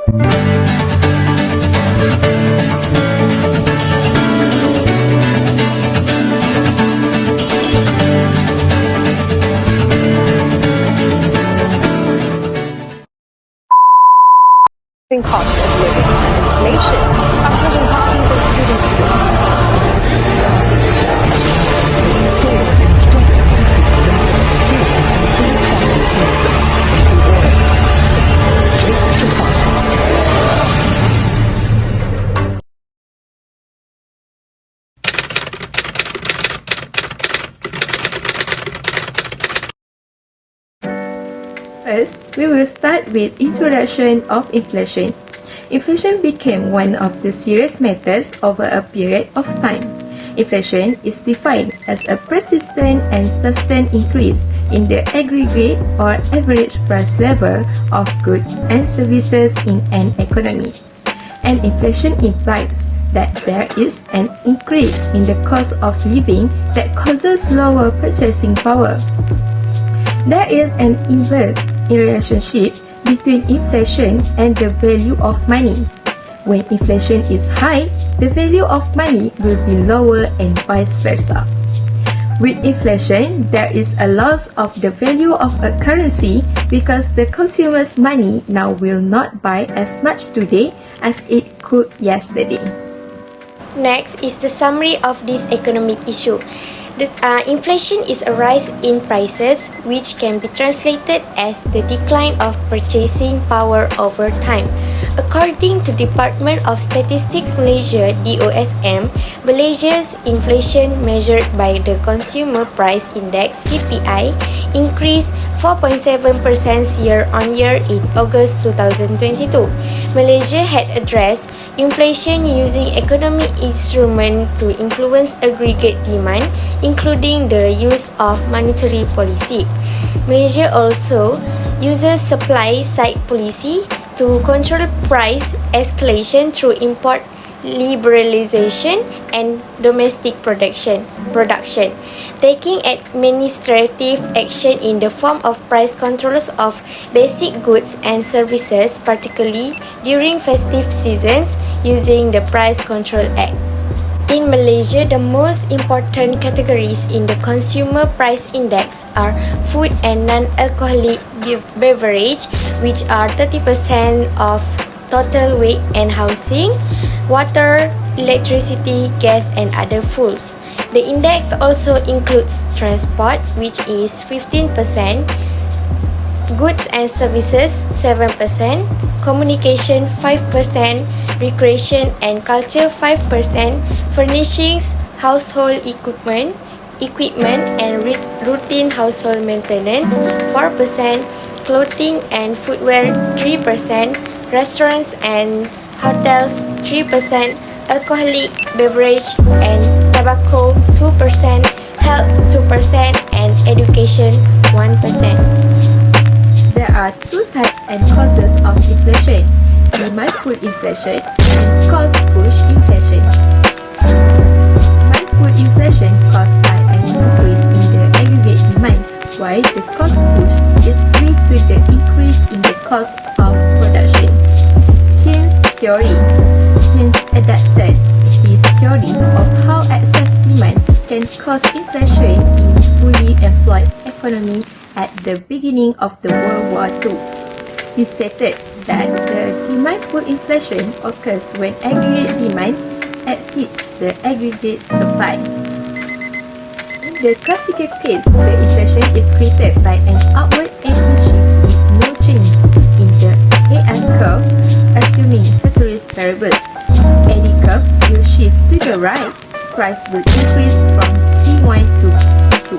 Cost of living and inflation. Opposition parties and student First, we will start with introduction of inflation. Inflation became one of the serious matters over a period of time. Inflation is defined as a persistent and sustained increase in the aggregate or average price level of goods and services in an economy. And inflation implies that there is an increase in the cost of living that causes lower purchasing power. There is an inverse relationship between inflation and the value of money. When inflation is high, the value of money will be lower and vice versa. With inflation, there is a loss of the value of a currency because the consumer's money now will not buy as much today as it could yesterday. Next is the summary of this economic issue. Inflation is a rise in prices, which can be translated as the decline of purchasing power over time. According to Department of Statistics Malaysia (DOSM), Malaysia's inflation measured by the Consumer Price Index (CPI) increased 4.7% year-on-year in August 2022. Malaysia had addressed inflation using economic instruments to influence aggregate demand, including the use of monetary policy. Malaysia also uses supply-side policy to control price escalation through import liberalization and domestic production, taking administrative action in the form of price controls of basic goods and services, particularly during festive seasons, using the Price Control Act. In Malaysia, the most important categories in the Consumer Price Index are food and non-alcoholic beverage, which are 30% of total weight, and housing, water, electricity, gas, and other fuels. The index also includes transport, which is 15%, goods and services 7%, communication 5%, recreation and culture 5%, furnishings, household equipment and routine household maintenance 4%, clothing and footwear 3%, restaurants and hotels 3%, alcoholic beverage and tobacco 2%, health 2%, and education 1%. There are two types and causes of inflation: demand pull inflation and cost push inflation. Demand pull inflation caused by an increase in the aggregate demand, while the cost push is due to the increase in the cost of production. Keynes theory. Keynes adapted his theory of how excess demand can cause inflation in fully employed economy at the beginning of the World War II. He stated that the demand pull inflation occurs when aggregate demand exceeds the aggregate supply. In the classical case, the inflation is created by an upward angle shift with no change in the AS curve, assuming ceteris paribus. Any curve will shift to the right, price will increase from T1 to T2.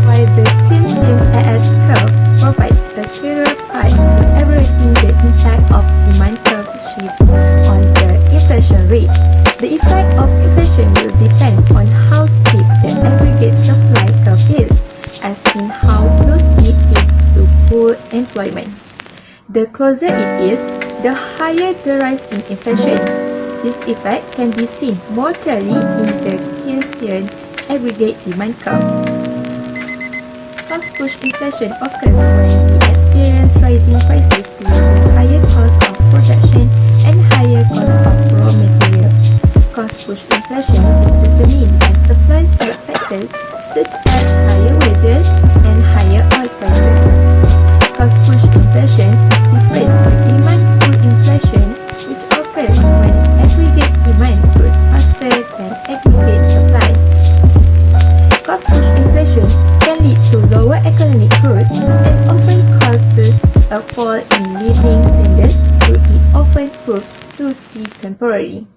While the Keynesian AS curve provides a clearer path to evaluating the impact of demand curve shifts on the inflation rate, the effect of inflation will depend on how steep the aggregate supply curve is, as in how close it is to full employment. The closer it is, the higher the rise in inflation. This effect can be seen more clearly in the Keynesian aggregate demand curve. Cost push inflation occurs when we experience rising prices due to living standards, though it often proves to be temporary.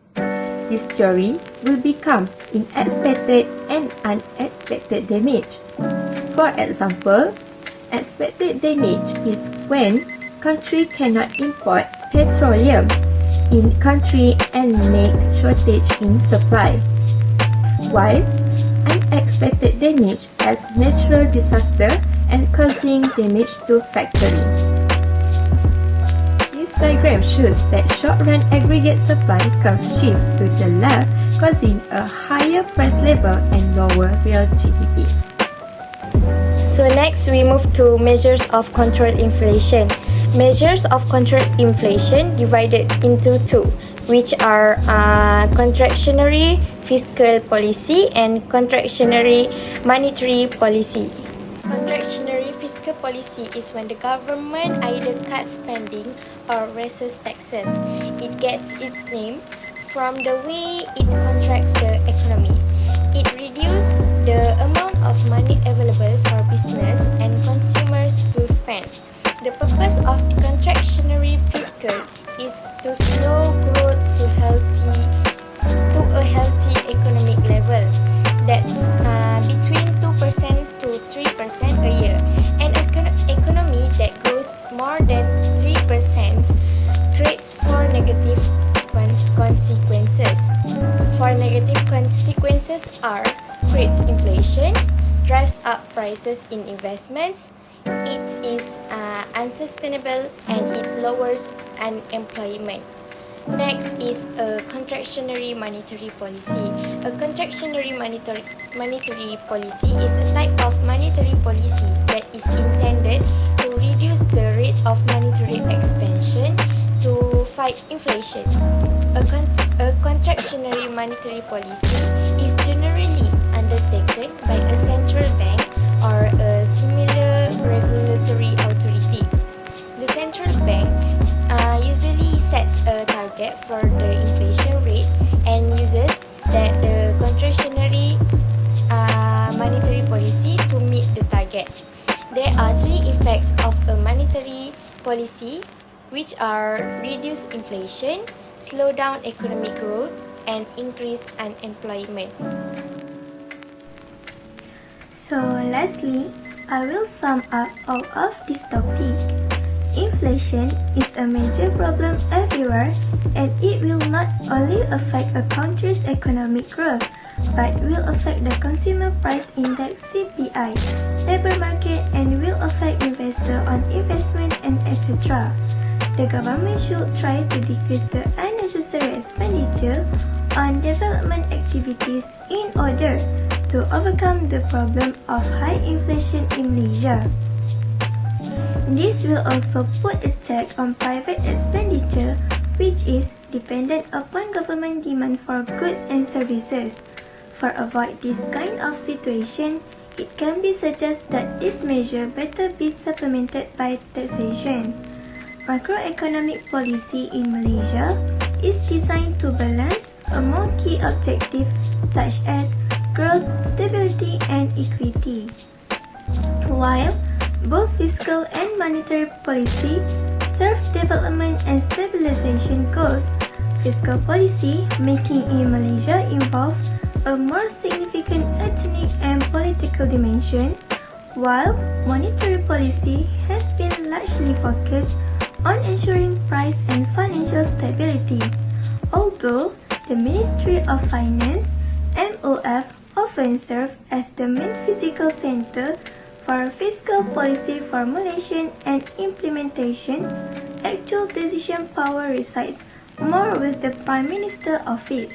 This theory will become unexpected and unexpected damage. For example, expected damage is when country cannot import petroleum in country and make shortage in supply, while unexpected damage as natural disaster and causing damage to factory. This diagram shows that short-run aggregate supply curve shift to the left, causing a higher price level and lower real GDP. So next we move to measures of control inflation. Measures of control inflation divided into two, which are contractionary fiscal policy and contractionary monetary policy. Contractionary fiscal policy is when the government either cuts spending or raises taxes. It gets its name from the way it contracts the economy. It reduces the amount of money available for business and consumers to spend. The purpose of contractionary fiscal is to slow growth to a healthy economic level. That's between 2% to 3% a year. An economy that grows more than 3% creates four negative consequences. Four negative consequences are creates inflation, drives up prices in investments, it is unsustainable, and it lowers unemployment. Next is a contractionary monetary policy. A contractionary monetary policy is a type of monetary policy that is intended to reduce the rate of monetary expansion to fight inflation. A contractionary monetary policy is generally undertaken by a central bank or a similar regulatory authority. The central bank usually sets a target for the inflation rate and uses that the contractionary monetary policy to meet the target. There are three effects of a monetary policy, which are reduce inflation, slow down economic growth, and increase unemployment. So lastly, I will sum up all of this topic. Inflation is a major problem everywhere, and it will not only affect a country's economic growth, but will affect the consumer price index CPI, labor market, and will affect investor on investment and etc. The government should try to decrease the unnecessary expenditure on development activities in order to overcome the problem of high inflation in Malaysia. This will also put a check on private expenditure, which is dependent upon government demand for goods and services. For avoid this kind of situation, it can be suggested that this measure better be supplemented by taxation. Macroeconomic policy in Malaysia is designed to balance among key objectives such as growth, stability, and equity. While both fiscal and monetary policy serve development and stabilization goals, fiscal policy making in Malaysia involve a more significant ethnic and political dimension, while monetary policy has been largely focused on ensuring price and financial stability. Although the Ministry of Finance (MOF) often serve as the main physical center for fiscal policy formulation and implementation, actual decision power resides more with the Prime Minister Office.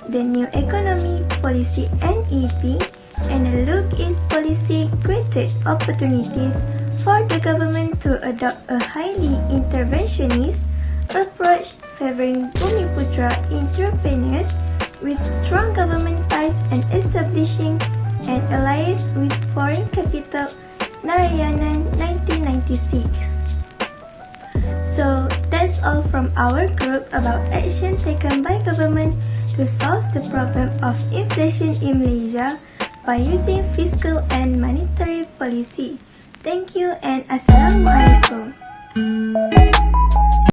The new economy policy NEP and the Look East policy created opportunities for the government to adopt a highly interventionist approach favoring Bumiputra entrepreneurs with strong government ties and establishing an alliance with foreign capital Narayanan 1996. So that's all from our group about action taken by government to solve the problem of inflation in Malaysia by using fiscal and monetary policy. Thank you and Assalamualaikum.